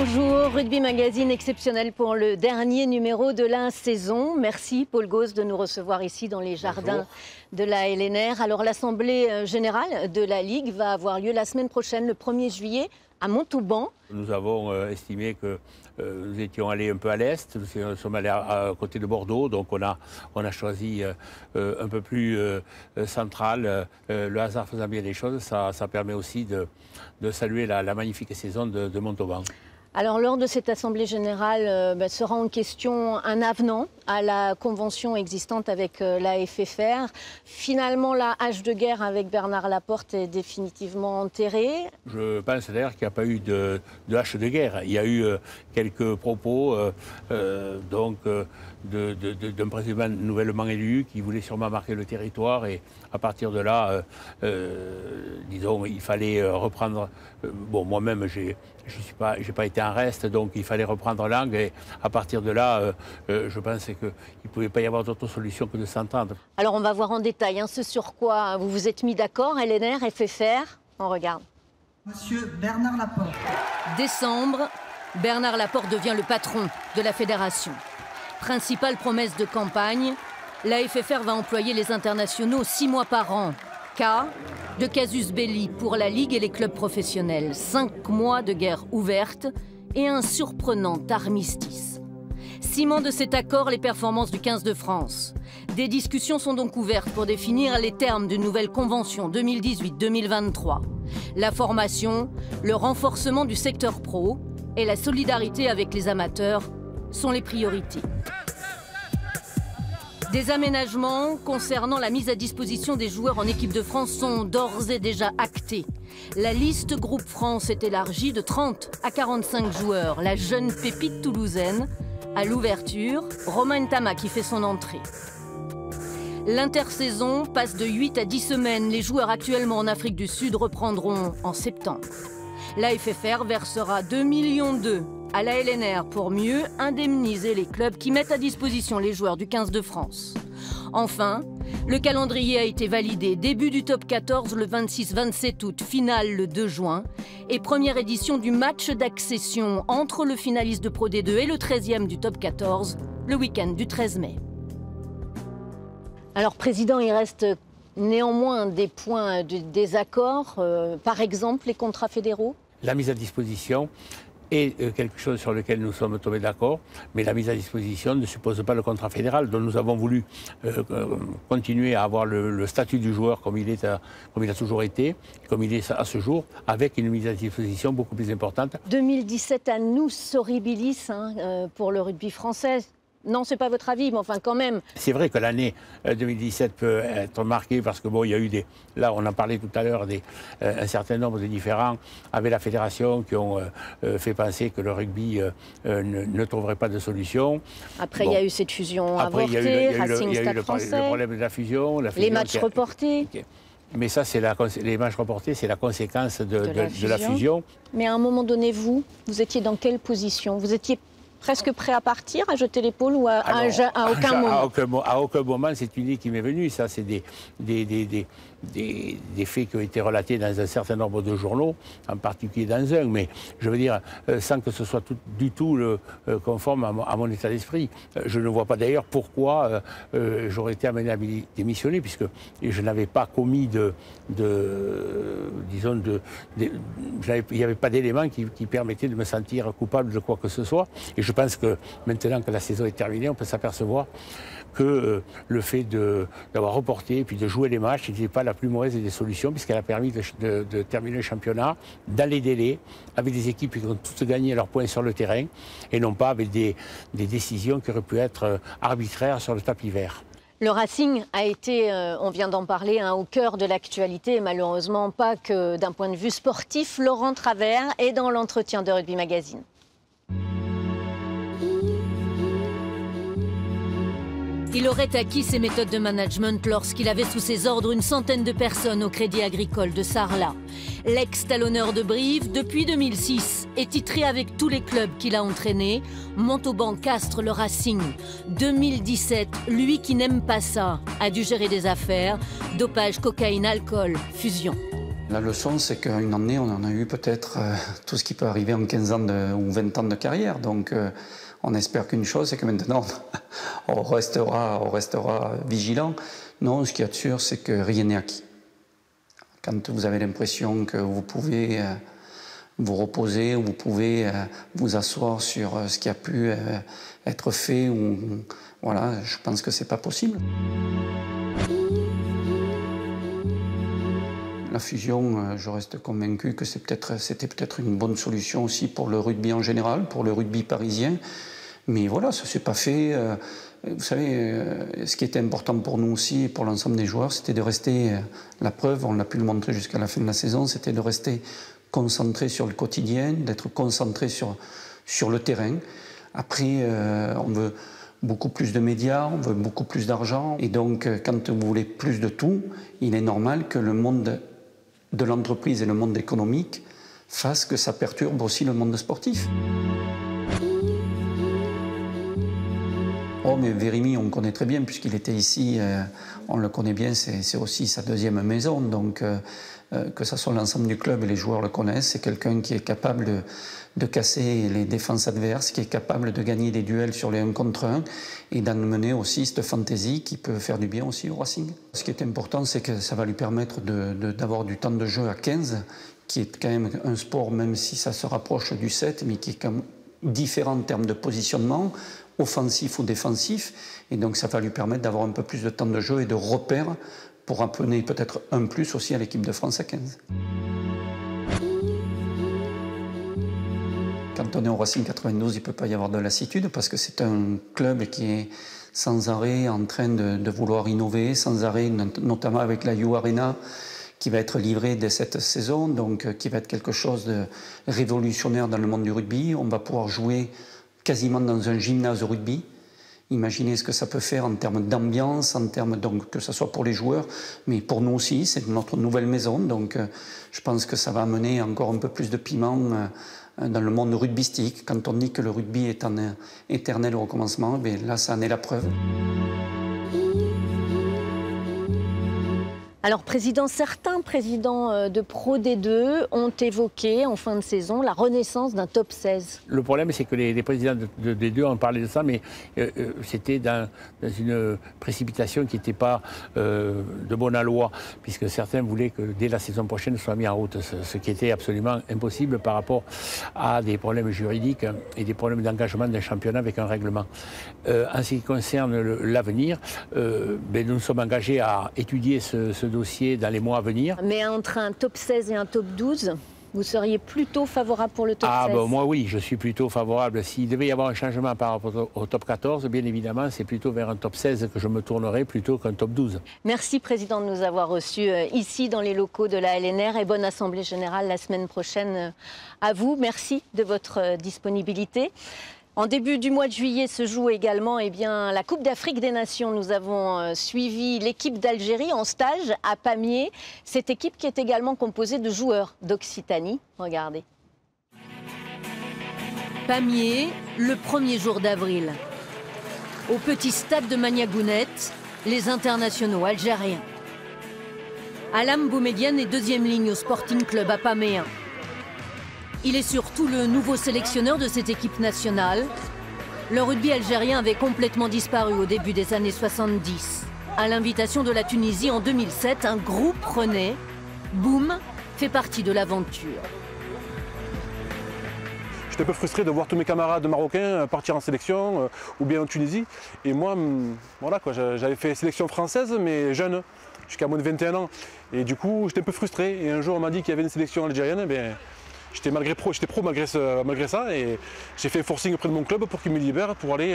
Bonjour, Rugby Magazine exceptionnel pour le dernier numéro de la saison. Merci Paul Gauze de nous recevoir ici dans les jardins de la LNR. Alors l'Assemblée générale de la Ligue va avoir lieu la semaine prochaine, le 1er juillet, à Montauban. Nous avons estimé que nous étions allés un peu à l'est, nous sommes allés à côté de Bordeaux, donc on a choisi un peu plus central. Le hasard faisant bien les choses, ça permet aussi de saluer la magnifique saison de Montauban. Alors, lors de cette Assemblée générale, sera en question un avenant à la convention existante avec la FFR. Finalement, la hache de guerre avec Bernard Laporte est définitivement enterrée. Je pense d'ailleurs qu'il n'y a pas eu de hache de guerre. Il y a eu quelques propos d'un président nouvellement élu qui voulait sûrement marquer le territoire. Et à partir de là, disons, il fallait reprendre... bon, moi-même, j'ai pas été en reste, donc il fallait reprendre langue. Et à partir de là, je pense qu'il ne pouvait pas y avoir d'autre solution que de s'entendre. Alors, on va voir en détail ce sur quoi vous vous êtes mis d'accord, LNR, FFR. On regarde. Monsieur Bernard Laporte. Décembre, Bernard Laporte devient le patron de la fédération. Principale promesse de campagne, la FFR va employer les internationaux 6 mois par an. Cas de casus belli pour la Ligue et les clubs professionnels. 5 mois de guerre ouverte et un surprenant armistice. Ciment de cet accord, les performances du 15 de France. Des discussions sont donc ouvertes pour définir les termes d'une nouvelle convention 2018-2023. La formation, le renforcement du secteur pro et la solidarité avec les amateurs sont les priorités. Des aménagements concernant la mise à disposition des joueurs en équipe de France sont d'ores et déjà actés. La liste Groupe France est élargie de 30 à 45 joueurs. La jeune pépite toulousaine, à l'ouverture, Romain Ntama qui fait son entrée. L'intersaison passe de 8 à 10 semaines. Les joueurs actuellement en Afrique du Sud reprendront en septembre. La FFR versera 2,2 millions à la LNR pour mieux indemniser les clubs qui mettent à disposition les joueurs du 15 de France. Enfin, le calendrier a été validé. Début du top 14 le 26-27 août, finale le 2 juin et première édition du match d'accession entre le finaliste de Pro D2 et le 13e du top 14 le week-end du 13 mai. Alors, Président, il reste néanmoins des points de désaccord, par exemple les contrats fédéraux. La mise à disposition est quelque chose sur lequel nous sommes tombés d'accord, mais la mise à disposition ne suppose pas le contrat fédéral, dont nous avons voulu continuer à avoir le statut du joueur comme il a toujours été, comme il est à ce jour, avec une mise à disposition beaucoup plus importante. 2017 annus horribilis pour le rugby français. Non, c'est pas votre avis, mais enfin quand même. C'est vrai que l'année 2017 peut être marquée parce que bon, il y a eu des... Là, on en parlait tout à l'heure, un certain nombre de différends avec la fédération qui ont fait penser que le rugby ne trouverait pas de solution. Après, il y a eu cette fusion avortée, Racing Stade Français. Le problème de la fusion. Les matchs reportés. Mais ça, les matchs reportés, c'est la conséquence de la fusion. Mais à un moment donné, vous étiez dans quelle position? Vous étiez presque prêt à partir, à jeter l'épaule ou à aucun moment? À aucun moment, c'est une idée qui m'est venue. Ça, c'est des faits qui ont été relatés dans un certain nombre de journaux, en particulier dans un, mais je veux dire, sans que ce soit du tout conforme à mon état d'esprit. Je ne vois pas d'ailleurs pourquoi j'aurais été amené à démissionner, puisque je n'avais pas commis disons, il n'y avait pas d'éléments qui permettaient de me sentir coupable de quoi que ce soit. Et je pense que maintenant que la saison est terminée, on peut s'apercevoir que le fait d'avoir reporté et puis de jouer les matchs n'était pas la plus mauvaise des solutions, puisqu'elle a permis de terminer le championnat dans les délais, avec des équipes qui ont toutes gagné leurs points sur le terrain, et non pas avec des décisions qui auraient pu être arbitraires sur le tapis vert. Le Racing a été, on vient d'en parler, au cœur de l'actualité, malheureusement pas que d'un point de vue sportif. Laurent Travers est dans l'entretien de Rugby Magazine. Il aurait acquis ses méthodes de management lorsqu'il avait sous ses ordres une centaine de personnes au Crédit Agricole de Sarlat. L'ex-talonneur de Brive, depuis 2006, est titré avec tous les clubs qu'il a entraînés. Montauban, Castres, le Racing. 2017, lui qui n'aime pas ça, a dû gérer des affaires, dopage, cocaïne, alcool, fusion. La leçon, c'est qu'une année, on en a eu peut-être tout ce qui peut arriver en 15 ans ou 20 ans de carrière. Donc on espère qu'une chose, c'est que maintenant, on restera vigilant. Non, ce qu'il y a de sûr, c'est que rien n'est acquis. Quand vous avez l'impression que vous pouvez vous reposer, ou vous pouvez vous asseoir sur ce qui a pu être fait, voilà, je pense que ce n'est pas possible. La fusion, je reste convaincu que c'était peut-être une bonne solution aussi pour le rugby en général, pour le rugby parisien. Mais voilà, ça ne s'est pas fait. Vous savez, ce qui était important pour nous aussi et pour l'ensemble des joueurs, c'était de rester, la preuve, on l'a pu le montrer jusqu'à la fin de la saison, c'était de rester concentré sur le quotidien, d'être concentré sur le terrain. Après, on veut beaucoup plus de médias, on veut beaucoup plus d'argent. Et donc, quand vous voulez plus de tout, il est normal que le monde de l'entreprise et le monde économique fassent que ça perturbe aussi le monde sportif. Oh, mais Vérémy, on le connaît très bien, puisqu'il était ici, on le connaît bien, c'est aussi sa deuxième maison. Donc, que ce soit l'ensemble du club et les joueurs le connaissent, c'est quelqu'un qui est capable de casser les défenses adverses, qui est capable de gagner des duels sur les 1 contre 1 et d'amener aussi cette fantaisie qui peut faire du bien aussi au Racing. Ce qui est important, c'est que ça va lui permettre d'avoir du temps de jeu à 15, qui est quand même un sport, même si ça se rapproche du 7, mais qui est quand même différent en termes de positionnement, offensif ou défensif, et donc ça va lui permettre d'avoir un peu plus de temps de jeu et de repères pour appeler peut-être un plus aussi à l'équipe de France à 15. Quand on est au Racing 92, il ne peut pas y avoir de lassitude parce que c'est un club qui est sans arrêt en train de vouloir innover, sans arrêt, notamment avec la U Arena qui va être livrée dès cette saison, donc qui va être quelque chose de révolutionnaire dans le monde du rugby. On va pouvoir jouer quasiment dans un gymnase de rugby. Imaginez ce que ça peut faire en termes d'ambiance, en termes donc que ce soit pour les joueurs, mais pour nous aussi, c'est notre nouvelle maison. Donc je pense que ça va amener encore un peu plus de piment dans le monde rugbystique. Quand on dit que le rugby est un éternel recommencement, bien là, ça en est la preuve. Alors, certains présidents de Pro D2 ont évoqué en fin de saison la renaissance d'un top 16. Le problème, c'est que les présidents de D2 ont parlé de ça, mais c'était dans une précipitation qui n'était pas de bonne loi, puisque certains voulaient que dès la saison prochaine soit mis en route, ce qui était absolument impossible par rapport à des problèmes juridiques et des problèmes d'engagement d'un championnat avec un règlement. En ce qui concerne l'avenir, nous sommes engagés à étudier ce dossier dans les mois à venir. Mais entre un top 16 et un top 12, vous seriez plutôt favorable pour le top 16 ? Moi oui, je suis plutôt favorable. S'il devait y avoir un changement par rapport au top 14, bien évidemment, c'est plutôt vers un top 16 que je me tournerai plutôt qu'un top 12. Merci Président de nous avoir reçus ici dans les locaux de la LNR et bonne Assemblée Générale la semaine prochaine à vous. Merci de votre disponibilité. En début du mois de juillet se joue également la Coupe d'Afrique des Nations. Nous avons suivi l'équipe d'Algérie en stage à Pamiers. Cette équipe qui est également composée de joueurs d'Occitanie. Regardez. Pamiers, le 1er jour d'avril. Au petit stade de Magnagounette, les internationaux algériens. Alam Boumedienne est deuxième ligne au Sporting Club à Paméen. Il est surtout le nouveau sélectionneur de cette équipe nationale. Le rugby algérien avait complètement disparu au début des années 70. À l'invitation de la Tunisie en 2007, un groupe renaît. Boum fait partie de l'aventure. J'étais un peu frustré de voir tous mes camarades marocains partir en sélection ou bien en Tunisie. Et moi, voilà quoi, j'avais fait sélection française mais jeune, jusqu'à moins de 21 ans. Et du coup, j'étais un peu frustré. Et un jour, on m'a dit qu'il y avait une sélection algérienne. J'étais pro malgré ça et j'ai fait un forcing auprès de mon club pour qu'il me libère pour aller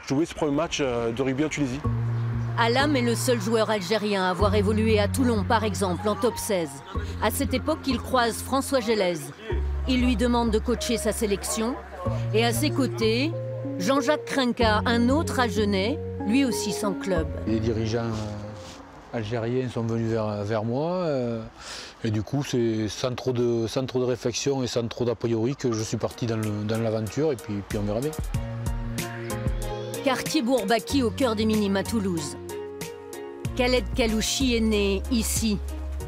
jouer ce premier match de rugby en Tunisie. Alam est le seul joueur algérien à avoir évolué à Toulon, par exemple, en top 16. À cette époque, il croise François Gélèze. Il lui demande de coacher sa sélection. Et à ses côtés, Jean-Jacques Crinca, un autre Agenais, lui aussi sans club. Les dirigeants algériens sont venus vers moi. Et du coup, c'est sans trop de réflexion et sans trop d'a priori que je suis parti dans l'aventure et puis on verra bien. Quartier Bourbaki au cœur des Minimes à Toulouse. Khaled Kalouchi est né ici.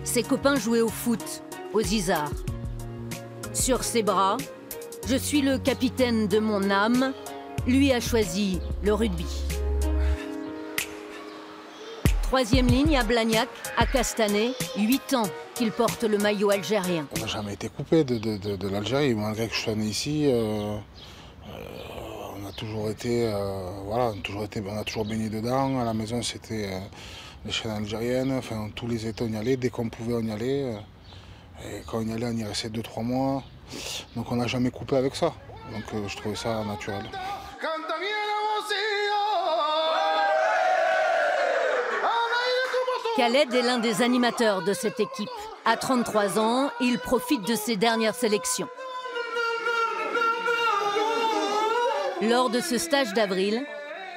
Ses copains jouaient au foot. aux Isards. Sur ses bras, je suis le capitaine de mon âme. Lui a choisi le rugby. Troisième ligne à Blagnac, à Castanet, 8 ans qu'il porte le maillot algérien. On n'a jamais été coupé de l'Algérie, malgré que je sois né ici. On a toujours été, voilà, on a toujours baigné dedans. À la maison, c'était les chaînes algériennes. Enfin, tous les étés, on y allait. Dès qu'on pouvait, on y allait. Et quand on y allait, on y restait 2-3 mois. Donc, on n'a jamais coupé avec ça. Donc, je trouvais ça naturel. Khaled est l'un des animateurs de cette équipe. À 33 ans, il profite de ses dernières sélections. Lors de ce stage d'avril,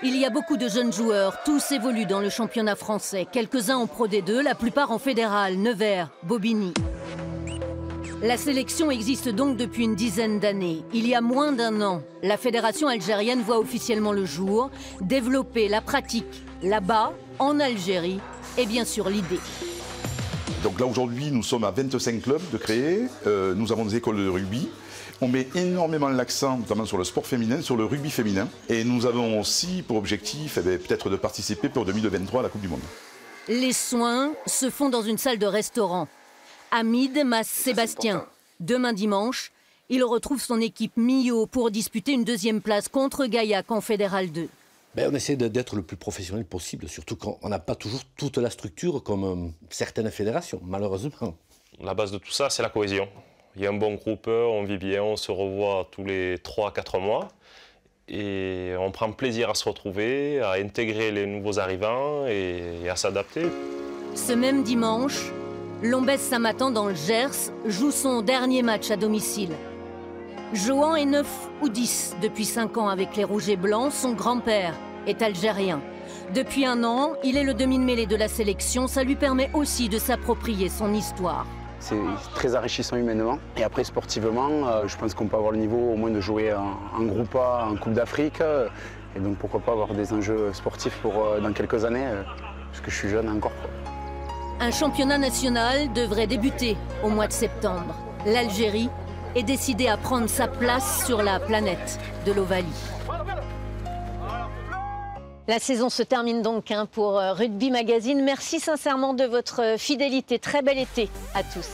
il y a beaucoup de jeunes joueurs. Tous évoluent dans le championnat français. Quelques-uns en Pro D2, la plupart en fédéral, Nevers, Bobigny. La sélection existe donc depuis une dizaine d'années. Il y a moins d'un an, la fédération algérienne voit officiellement le jour, développer la pratique là-bas, en Algérie, et bien sûr l'idée. Donc là aujourd'hui, nous sommes à 25 clubs de créer, nous avons des écoles de rugby. On met énormément l'accent, notamment sur le sport féminin, sur le rugby féminin. Et nous avons aussi pour objectif peut-être de participer pour 2023 à la Coupe du Monde. Les soins se font dans une salle de restaurant. Hamid Mas-Sébastien. Demain dimanche, il retrouve son équipe Millau pour disputer une deuxième place contre Gaillac en Fédéral 2. On essaie d'être le plus professionnel possible, surtout quand on n'a pas toujours toute la structure comme certaines fédérations, malheureusement. La base de tout ça, c'est la cohésion. Il y a un bon groupe, on vit bien, on se revoit tous les 3-4 mois. Et on prend plaisir à se retrouver, à intégrer les nouveaux arrivants et à s'adapter. Ce même dimanche, Lombez Samatan dans le Gers joue son dernier match à domicile. Johan est 9 ou 10 depuis 5 ans avec les Rouges et Blancs. Son grand-père est algérien. Depuis 1 an, il est le demi-mêlée de la sélection. Ça lui permet aussi de s'approprier son histoire. C'est très enrichissant humainement. Et après, sportivement, je pense qu'on peut avoir le niveau au moins de jouer en groupe A, en Coupe d'Afrique. Et donc pourquoi pas avoir des enjeux sportifs dans quelques années, parce que je suis jeune encore. Un championnat national devrait débuter au mois de septembre. L'Algérie est décidée à prendre sa place sur la planète de l'Ovalie. La saison se termine donc pour Rugby Magazine. Merci sincèrement de votre fidélité. Très bel été à tous.